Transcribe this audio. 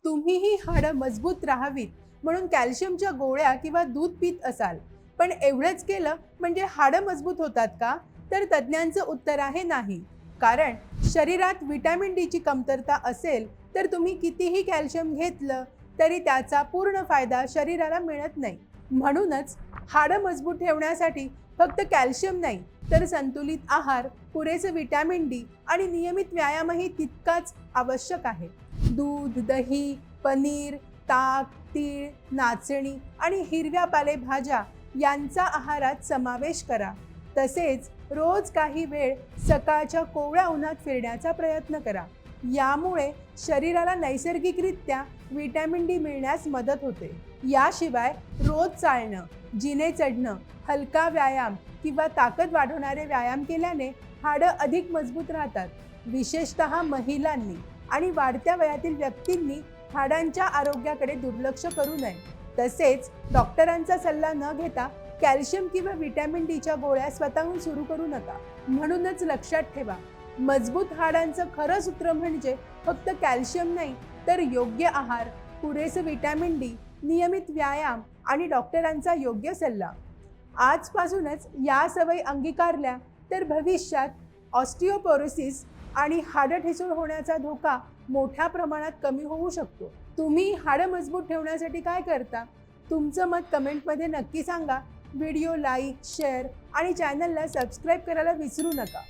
तुम्हीही हाडं मजबूत राहावीत म्हणून कॅल्शियमच्या गोळ्या किंवा दूध पीत असाल, पण एवढंच केलं म्हणजे हाडं मजबूत होतात का? तर तज्ज्ञांचं उत्तर आहे नाही. कारण शरीरात व्हिटॅमिन डी ची कमतरता असेल तर तुम्ही कितीही कॅल्शियम घेतलं तरी त्याचा पूर्ण फायदा शरीराला मिळत नाही. म्हणूनच हाडं मजबूत ठेवण्यासाठी फक्त कॅल्शियम नाही तर संतुलित आहार, पुरेसे व्हिटॅमिन डी आणि नियमित व्यायामही तितकाच आवश्यक आहे. दूध, दही, पनीर, ताक, तीळ, नाचणी आणि हिरव्या पालेभाज्या यांचा आहारात समावेश करा. तसेच रोज काही वेळ सकाळच्या कोवळ्या उन्हात फिरण्याचा प्रयत्न करा. यामुळे शरीराला नैसर्गिकरित्या व्हिटॅमिन डी मिळण्यास मदत होते. याशिवाय रोज चालणं, जिने चढणं, हलका व्यायाम किंवा ताकद वाढवणारे व्यायाम केल्याने हाडं अधिक मजबूत राहतात. विशेषतः महिलांनी आणि वाढत्या वयातील व्यक्तींनी हाडांच्या आरोग्याकडे दुर्लक्ष करू नये. तसेच डॉक्टरांचा सल्ला न घेता कॅल्शियम किंवा व्हिटॅमिन डीच्या गोळ्या स्वतःहून सुरू करू नका. म्हणूनच लक्षात ठेवा, मजबूत हाडांचं खरं सूत्र म्हणजे फक्त कॅल्शियम नाही तर योग्य आहार, पुरेसे व्हिटॅमिन डी, नियमित व्यायाम आणि डॉक्टरांचा योग्य सल्ला. आजपासूनच या सवयी अंगीकारल्या तर भविष्यात ऑस्टिओपोरोसिस आणि हाडं ठिसूळ होण्याचा धोका मोठ्या प्रमाणात कमी होऊ शकतो. तुम्ही हाडं मजबूत ठेवण्यासाठी काय करता? तुमचं मत कमेंटमध्ये नक्की सांगा. व्हिडिओ लाईक, शेअर आणि चॅनलला सबस्क्राईब करायला विसरू नका.